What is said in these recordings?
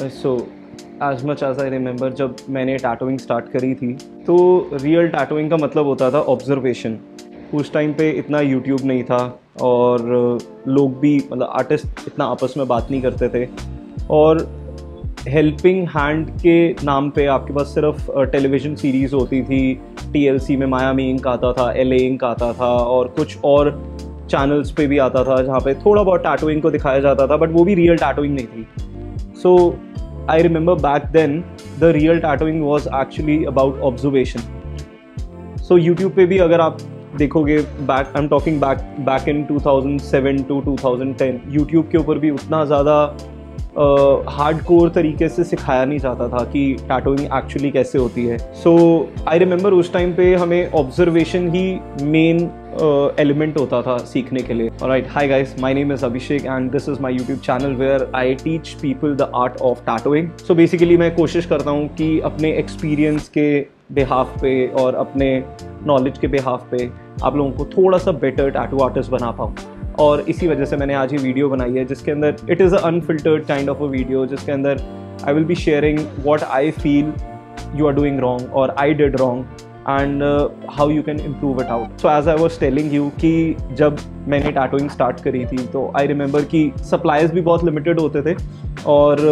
So as much as I remember, जब मैंने tattooing start करी थी तो रियल टैटूइंग का मतलब होता था ऑब्जर्वेशन। उस टाइम पे इतना यूट्यूब नहीं था और लोग भी मतलब आर्टिस्ट इतना आपस में बात नहीं करते थे, और हेल्पिंग हैंड के नाम पे आपके पास सिर्फ टेलीविज़न सीरीज़ होती थी। TLC में मायामी इंक आता था, LA इंक आता था, और कुछ और चैनल्स पे भी आता था जहाँ पे थोड़ा बहुत टैटूइंग को दिखाया जाता था, बट वो भी रियल टैटूइंग नहीं थी। So I remember back then the real tattooing was actually about observation. So YouTube पे भी अगर आप देखोगे, back I am talking back in 2007 to 2010, YouTube के ऊपर भी उतना ज़्यादा हार्डकोर तरीके से सिखाया नहीं जाता था कि टैटूइंग एक्चुअली कैसे होती है। सो आई रिमेंबर उस टाइम पे हमें ऑब्जर्वेशन ही मेन एलिमेंट होता था सीखने के लिए। Alright, hi guys, my name is Abhishek and this is my YouTube channel where I teach people the art of tattooing. So basically मैं कोशिश करता हूँ कि अपने एक्सपीरियंस के बिहाफ पे और अपने नॉलेज के बिहाफ पे आप लोगों को थोड़ा सा बेटर टैटू आर्टिस्ट बना पाऊँ, और इसी वजह से मैंने आज ये वीडियो बनाई है जिसके अंदर it is a unfiltered kind of a video, जिसके अंदर I will be sharing what I feel you are doing wrong और I did wrong and how you can improve it out. So as I was telling you कि जब मैंने tattooing start करी थी तो I remember कि supplies भी बहुत लिमिटेड होते थे और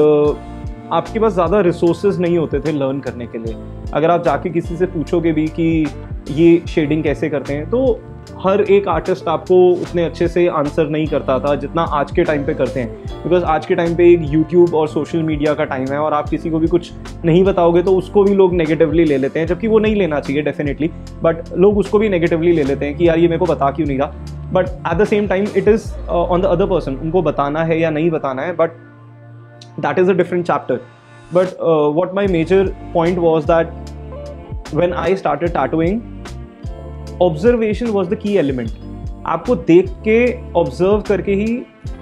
आपके पास ज़्यादा रिसोर्सेज नहीं होते थे लर्न करने के लिए। अगर आप जाके किसी से पूछोगे भी कि ये शेडिंग कैसे करते हैं, तो हर एक आर्टिस्ट आपको उतने अच्छे से आंसर नहीं करता था जितना आज के टाइम पे करते हैं। बिकॉज आज के टाइम पे एक यूट्यूब और सोशल मीडिया का टाइम है, और आप किसी को भी कुछ नहीं बताओगे तो उसको भी लोग नेगेटिवली ले लेते हैं, जबकि वो नहीं लेना चाहिए डेफिनेटली, बट लोग उसको भी नेगेटिवली ले लेते हैं कि यार ये मेरे को बता क्यों नहीं रहा। But at the same time it is on the other person, उनको बताना है या नहीं बताना है, but that is a different chapter. But what my major point was that when I started tattooing, observation was the key element. आपको देख के observe करके ही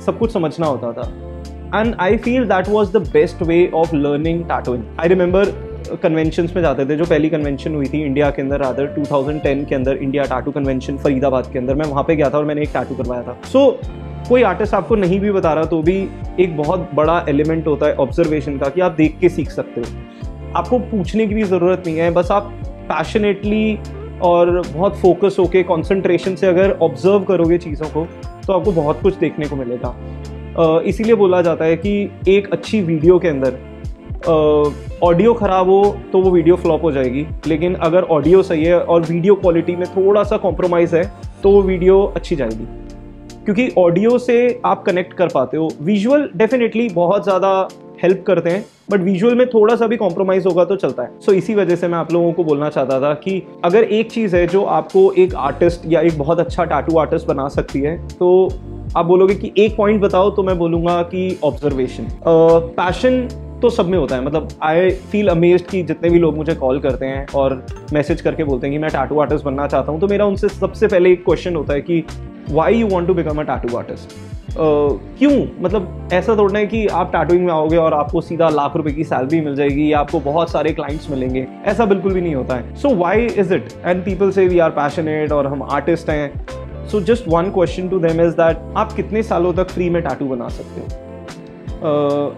सब कुछ समझना होता था, and I feel that was the best way of learning tattooing. I remember conventions में जाते थे। जो पहली कन्वेंशन हुई थी इंडिया के अंदर, रादर 2010 के अंदर, इंडिया टैटू कन्वेंशन फरीदाबाद के अंदर, मैं वहाँ पे गया था और मैंने एक टैटू करवाया था। सो कोई आर्टिस्ट आपको नहीं भी बता रहा तो भी एक बहुत बड़ा एलिमेंट होता है ऑब्जर्वेशन का कि आप देख के सीख सकते हो। आपको पूछने की भी ज़रूरत नहीं है, बस आप पैशनेटली और बहुत फोकस होके कॉन्सेंट्रेशन से अगर ऑब्जर्व करोगे चीज़ों को तो आपको बहुत कुछ देखने को मिलेगा। इसीलिए बोला जाता है कि एक अच्छी वीडियो के अंदर ऑडियो ख़राब हो तो वो वीडियो फ्लॉप हो जाएगी, लेकिन अगर ऑडियो सही है और वीडियो क्वालिटी में थोड़ा सा कॉम्प्रोमाइज़ है तो वो वीडियो अच्छी जाएगी, क्योंकि ऑडियो से आप कनेक्ट कर पाते हो। विजुअल डेफिनेटली बहुत ज़्यादा हेल्प करते हैं, बट विजुअल में थोड़ा सा भी कॉम्प्रोमाइज़ होगा तो चलता है। सो इसी वजह से मैं आप लोगों को बोलना चाहता था कि अगर एक चीज़ है जो आपको एक आर्टिस्ट या एक बहुत अच्छा टैटू आर्टिस्ट बना सकती है, तो आप बोलोगे कि एक पॉइंट बताओ, तो मैं बोलूँगा कि ऑब्जर्वेशन। पैशन तो सब में होता है। मतलब आई फील अमेज्ड कि जितने भी लोग मुझे कॉल करते हैं और मैसेज करके बोलते हैं कि मैं टैटू आर्टिस्ट बनना चाहता हूँ, तो मेरा उनसे सबसे पहले एक क्वेश्चन होता है कि why you want to become a tattoo artist. क्यों? मतलब ऐसा थोड़ा है कि आप टैटूइंग में आओगे और आपको सीधा लाख रुपए की सैलरी मिल जाएगी या आपको बहुत सारे क्लाइंट्स मिलेंगे, ऐसा बिल्कुल भी नहीं होता है। So why is it? And people से वी आर पैशनेट और हम आर्टिस्ट हैं। So just one question to them is that आप कितने सालों तक फ्री में टैटू बना सकते हो?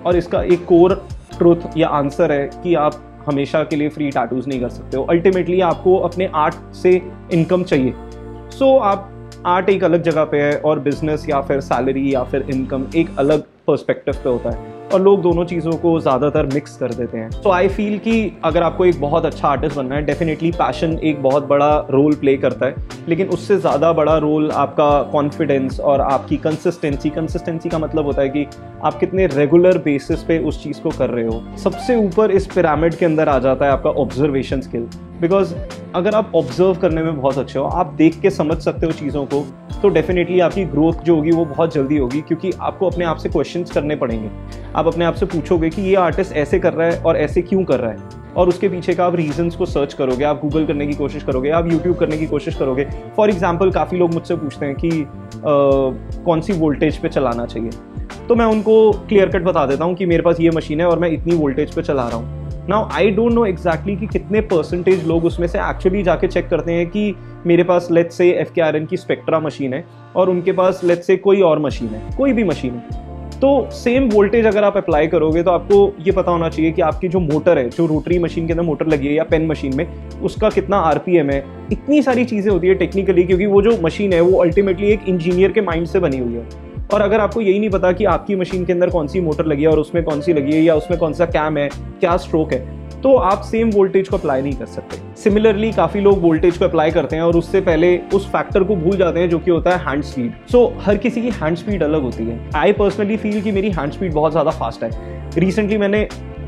और इसका एक कोर ट्रूथ या आंसर है कि आप हमेशा के लिए फ्री टैटूज नहीं कर सकते हो। अल्टीमेटली आपको अपने आर्ट से इनकम चाहिए। सो आप आर्ट एक अलग जगह पे है और बिजनेस या फिर सैलरी या फिर इनकम एक अलग पर्सपेक्टिव पे होता है, और लोग दोनों चीज़ों को ज़्यादातर मिक्स कर देते हैं। सो आई फील कि अगर आपको एक बहुत अच्छा आर्टिस्ट बनना है, डेफिनेटली पैशन एक बहुत बड़ा रोल प्ले करता है, लेकिन उससे ज़्यादा बड़ा रोल आपका कॉन्फिडेंस और आपकी कंसिस्टेंसी का मतलब होता है कि आप कितने रेगुलर बेसिस पे उस चीज़ को कर रहे हो। सबसे ऊपर इस पिरामिड के अंदर आ जाता है आपका ऑब्जर्वेशन स्किल, बिकॉज अगर आप ऑब्जर्व करने में बहुत अच्छे हो, आप देख के समझ सकते हो चीज़ों को, तो डेफिनेटली आपकी ग्रोथ जो होगी वो बहुत जल्दी होगी, क्योंकि आपको अपने आप से क्वेश्चंस करने पड़ेंगे। आप अपने आप से पूछोगे कि ये आर्टिस्ट ऐसे कर रहा है और ऐसे क्यों कर रहा है, और उसके पीछे का आप रीजंस को सर्च करोगे, आप गूगल करने की कोशिश करोगे, आप यूट्यूब करने की कोशिश करोगे। फॉर एग्जाम्पल काफ़ी लोग मुझसे पूछते हैं कि कौन सी वोल्टेज पे चलाना चाहिए, तो मैं उनको क्लियर कट बता देता हूँ कि मेरे पास ये मशीन है और मैं इतनी वोल्टेज पे चला रहा हूँ। Now I don't know exactly कि कितने परसेंटेज लोग उसमें से एक्चुअली जाके चेक करते हैं कि मेरे पास लेट्स से FKRN की स्पेक्ट्रा मशीन है और उनके पास लेट्स से कोई और मशीन है, कोई भी मशीन है, तो सेम वोल्टेज अगर आप अप्लाई करोगे तो आपको ये पता होना चाहिए कि आपकी जो मोटर है, जो रोटरी मशीन के अंदर मोटर लगी है या पेन मशीन में, उसका कितना आरपीएम है। इतनी सारी चीज़ें होती है टेक्निकली, क्योंकि वो जो मशीन है वो अल्टीमेटली एक इंजीनियर के माइंड से बनी हुई है। और अगर आपको यही नहीं पता कि आपकी मशीन के अंदर कौन सी मोटर लगी है और उसमें कौन सी लगी है या उसमें कौन सा कैम है, क्या स्ट्रोक है, तो आप सेम वोल्टेज को अप्लाई नहीं कर सकते। सिमिलरली काफ़ी लोग वोल्टेज को अप्लाई करते हैं और उससे पहले उस फैक्टर को भूल जाते हैं जो कि होता है हैंड स्पीड। सो हर किसी की हैंड स्पीड अलग होती है। आई पर्सनली फील कि मेरी हैंड स्पीड बहुत ज़्यादा फास्ट है। रिसेंटली मैंने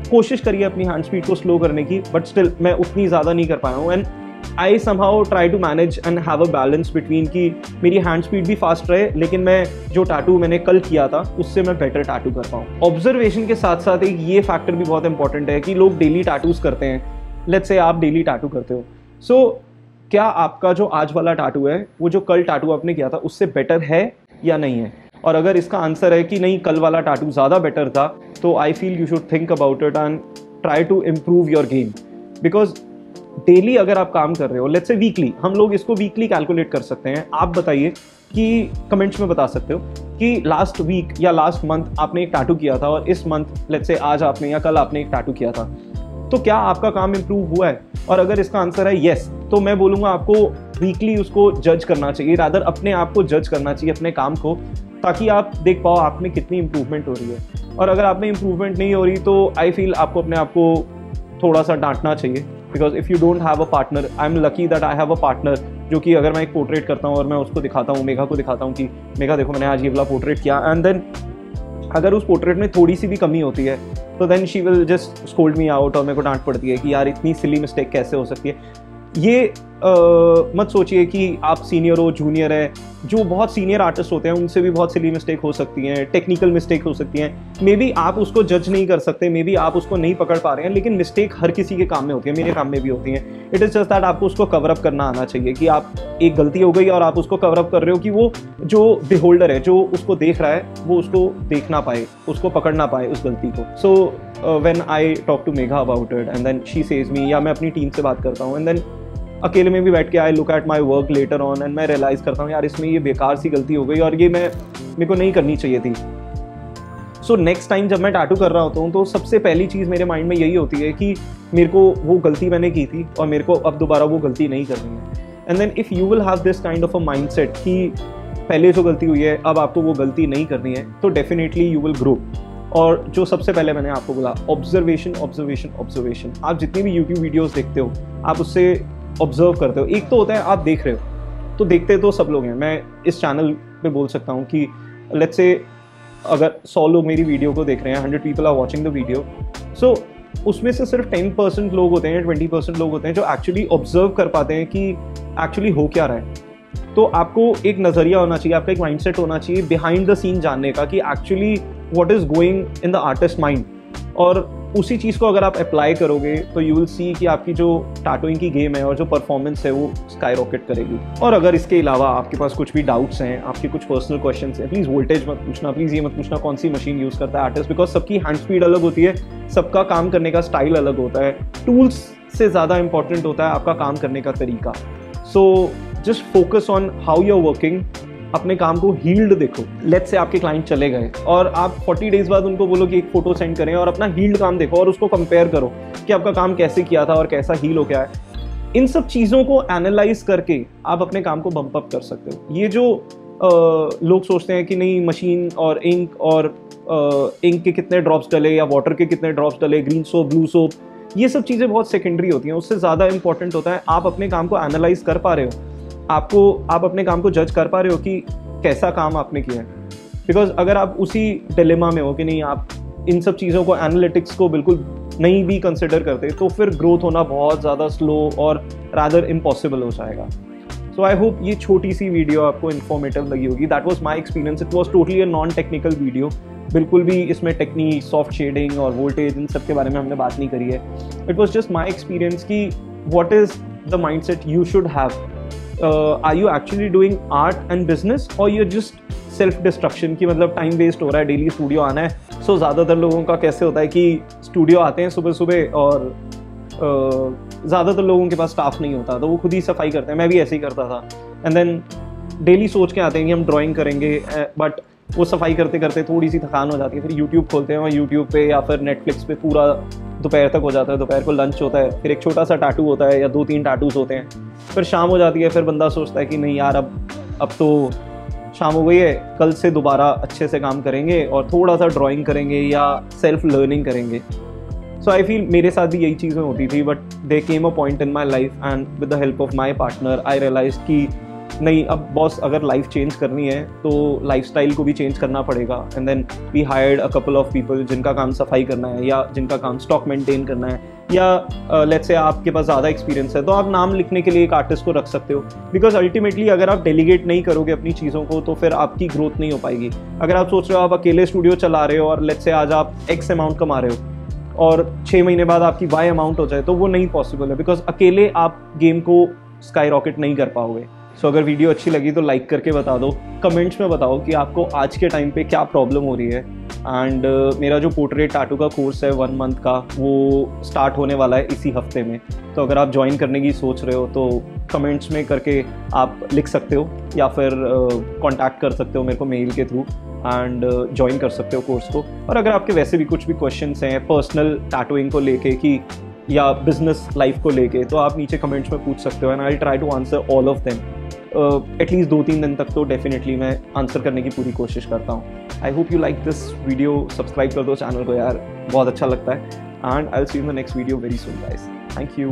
कोशिश करी है अपनी हैंड स्पीड को स्लो करने की, बट स्टिल मैं उतनी ज़्यादा नहीं कर पाया हूँ। And I somehow try to manage and have a balance between कि मेरी हैंड स्पीड भी फास्ट रहे, लेकिन मैं जो टैटू मैंने कल किया था उससे मैं बेटर टैटू कर पाऊँ। ऑब्जर्वेशन के साथ साथ एक ये फैक्टर भी बहुत इंपॉर्टेंट है कि लोग डेली टैटूज करते हैं। लेट्स से आप डेली टैटू करते हो, सो क्या आपका जो आज वाला टैटू है वो जो कल टैटू आपने किया था उससे बेटर है या नहीं है? और अगर इसका आंसर है कि नहीं, कल वाला टैटू ज़्यादा बेटर था, तो I feel you should think about it and try to improve your game. Because daily अगर आप काम कर रहे हो, लेट्स से वीकली, हम लोग इसको वीकली कैलकुलेट कर सकते हैं। आप बताइए कि कमेंट्स में बता सकते हो कि लास्ट वीक या लास्ट मंथ आपने एक टैटू किया था और इस मंथ लेट्स से आज आपने या कल आपने एक टैटू किया था, तो क्या आपका काम इम्प्रूव हुआ है? और अगर इसका आंसर है येस, तो मैं बोलूँगा आपको वीकली उसको जज करना चाहिए, रादर अपने आप को जज करना चाहिए अपने काम को, ताकि आप देख पाओ आप में कितनी इंप्रूवमेंट हो रही है। और अगर आप में इंप्रूवमेंट नहीं हो रही तो आई फील आपको अपने आप को थोड़ा सा डांटना चाहिए। Because if you don't have a partner, I am lucky that I have a partner, जो कि अगर मैं एक पोर्ट्रेट करता हूँ और मैं उसको दिखाता हूँ, मेघा को दिखाता हूँ कि मेघा देखो मैंने आज ये वाला पोर्ट्रेट किया, एंड देन अगर उस पोर्ट्रेट में थोड़ी सी भी कमी होती है तो then she will just scold me out और मेरे को डांट पड़ती है कि यार इतनी सिली मिस्टेक कैसे हो सकती है। ये मत सोचिए कि आप सीनियर हो, जूनियर है। जो बहुत सीनियर आर्टिस्ट होते हैं उनसे भी बहुत सिली मिस्टेक हो सकती हैं, टेक्निकल मिस्टेक हो सकती हैं। मे बी आप उसको जज नहीं कर सकते, मे बी आप उसको नहीं पकड़ पा रहे हैं, लेकिन मिस्टेक हर किसी के काम में होती है, मेरे काम में भी होती हैं। इट इज़ जस्ट दैट आपको उसको कवर अप करना आना चाहिए कि आप एक गलती हो गई और आप उसको कवर अप कर रहे हो कि वो जो बिहोल्डर है, जो उसको देख रहा है, वो उसको देख ना पाए, उसको पकड़ ना पाए उस गलती को। So when I talk to Megha about it and then she says me, या मैं अपनी टीम से बात करता हूँ एंड देन अकेले में भी बैठ के I look at my work later on and मैं रियलाइज़ करता हूँ यार इसमें ये बेकार सी गलती हो गई और ये मेरे को नहीं करनी चाहिए थी। सो नेक्स्ट टाइम जब मैं टैटू कर रहा होता हूँ तो सबसे पहली चीज़ मेरे माइंड में यही होती है कि मेरे को वो गलती मैंने की थी और मेरे को अब दोबारा वो गलती नहीं करनी है। And then if you will have this kind of a mind set कि पहले जो गलती हुई है अब आपको वो गलती नहीं करनी है, तो डेफिनेटली यू विल ग्रो। और जो सबसे पहले मैंने आपको बोला, ऑब्जर्वेशन ऑब्जर्वेशन ऑब्जर्वेशन। आप जितनी भी यूट्यूब वीडियोज़ देखते हो आप उससे ऑब्जर्व करते हो। एक तो होता है आप देख रहे हो, तो देखते तो सब लोग हैं। मैं इस चैनल पे बोल सकता हूँ कि लेट्स से अगर 100 लोग मेरी वीडियो को देख रहे हैं, 100 people are watching the video, so उसमें से सिर्फ 10% लोग होते हैं, 20% लोग होते हैं जो एक्चुअली ऑब्जर्व कर पाते हैं कि एक्चुअली हो क्या रहा है। तो आपको एक नज़रिया होना चाहिए, आपका एक माइंडसेट होना चाहिए बिहाइंड द सीन जानने का कि actually what is going in the artist mind. और उसी चीज़ को अगर आप अप्लाई करोगे तो यू विल सी कि आपकी जो टैटूइंग की गेम है और जो परफॉर्मेंस है वो स्काई रॉकेट करेगी। और अगर इसके अलावा आपके पास कुछ भी डाउट्स हैं, आपके कुछ पर्सनल क्वेश्चंस हैं, प्लीज़ वोल्टेज मत पूछना, प्लीज़ ये मत पूछना कौन सी मशीन यूज़ करता है आर्टिस्ट, बिकॉज सबकी हैंड स्पीड अलग होती है, सबका काम करने का स्टाइल अलग होता है। टूल्स से ज़्यादा इंपॉर्टेंट होता है आपका काम करने का तरीका। So just focus on how you are working, अपने काम को हील्ड देखो। लेट्स से आपके क्लाइंट चले गए और आप 40 डेज बाद उनको बोलो कि एक फोटो सेंड करें और अपना हील्ड काम देखो और उसको कंपेयर करो कि आपका काम कैसे किया था और कैसा हील हो गया है। इन सब चीज़ों को एनालाइज करके आप अपने काम को बम्प अप कर सकते हो। ये जो लोग सोचते हैं कि नहीं मशीन और इंक के कितने ड्रॉप्स डले या वाटर के कितने ड्रॉप्स डले, ग्रीन सोप, ब्लू सोप, ये सब चीज़ें बहुत सेकेंडरी होती हैं। उससे ज़्यादा इंपॉर्टेंट होता है आप अपने काम को एनालाइज कर पा रहे हो, आप अपने काम को जज कर पा रहे हो कि कैसा काम आपने किया है। बिकॉज अगर आप उसी डिलेमा में हो कि नहीं, आप इन सब चीज़ों को, एनालिटिक्स को बिल्कुल नहीं भी कंसिडर करते, तो फिर ग्रोथ होना बहुत ज़्यादा स्लो और रादर इम्पॉसिबल हो जाएगा। सो आई होप ये छोटी सी वीडियो आपको इन्फॉर्मेटिव लगी होगी। That was my experience. It was totally a non technical video. बिल्कुल भी इसमें टेक्निक, सॉफ्ट शेडिंग और वोल्टेज इन सब के बारे में हमने बात नहीं करी है। It was just my experience कि what is the mind set you should have. Are you actually doing art and business or you're just self destruction की मतलब टाइम वेस्ट हो रहा है, डेली स्टूडियो आना है। सो ज़्यादातर लोगों का कैसे होता है कि स्टूडियो आते हैं सुबह सुबह और ज़्यादातर लोगों के पास स्टाफ नहीं होता तो वो खुद ही सफाई करते हैं। मैं भी ऐसे ही करता था। एंड देन डेली सोच के आते हैं कि हम ड्राइंग करेंगे, बट वो सफाई करते करते थोड़ी सी थकान हो जाती है, फिर यूट्यूब खोलते हैं और यूट्यूब पे या फिर नेटफ्लिक्स पे पूरा दोपहर तक हो जाता है। दोपहर को लंच होता है, फिर एक छोटा सा टाटू होता है या 2-3 टाटूज होते हैं, फिर शाम हो जाती है, फिर बंदा सोचता है कि नहीं यार अब तो शाम हो गई है, कल से दोबारा अच्छे से काम करेंगे और थोड़ा सा ड्राइंग करेंगे या सेल्फ लर्निंग करेंगे। सो आई फील मेरे साथ भी यही चीज़ें होती थी, but they came a point in my life and with the help of my partner I realize कि नहीं, अब बॉस अगर लाइफ चेंज करनी है तो लाइफस्टाइल को भी चेंज करना पड़ेगा। And then we hired a couple of people जिनका काम सफाई करना है या जिनका काम स्टॉक मेंटेन करना है, या लेट्स से आपके पास ज़्यादा एक्सपीरियंस है तो आप नाम लिखने के लिए एक आर्टिस्ट को रख सकते हो। बिकॉज अल्टीमेटली अगर आप डेलीगेट नहीं करोगे अपनी चीज़ों को तो फिर आपकी ग्रोथ नहीं हो पाएगी। अगर आप सोच रहे हो आप अकेले स्टूडियो चला रहे हो और लेट्स से आज आप एक्स अमाउंट कमा रहे हो और 6 महीने बाद आपकी वाई अमाउंट हो जाए, तो वो नहीं पॉसिबल है, बिकॉज अकेले आप गेम को स्काई रॉकेट नहीं कर पाओगे। सो अगर वीडियो अच्छी लगी तो लाइक करके बता दो, कमेंट्स में बताओ कि आपको आज के टाइम पे क्या प्रॉब्लम हो रही है। एंड मेरा जो पोर्ट्रेट टाटू का कोर्स है 1 मंथ का, वो स्टार्ट होने वाला है इसी हफ्ते में। तो अगर आप ज्वाइन करने की सोच रहे हो तो कमेंट्स में करके आप लिख सकते हो या फिर कांटेक्ट कर सकते हो मेरे को मेल के थ्रू एंड ज्वाइन कर सकते हो कोर्स को। और अगर आपके वैसे भी कुछ भी क्वेश्चंस हैं पर्सनल टैटूइंग को लेके कि या बिजनेस लाइफ को लेके, तो आप नीचे कमेंट्स में पूछ सकते हो and I try to answer all of them. At least 2-3 दिन तक तो डेफिनेटली मैं आंसर करने की पूरी कोशिश करता हूँ। I hope you like this video, subscribe कर दो चैनल को यार, बहुत अच्छा लगता है। And I will see you in the next video very soon guys, thank you.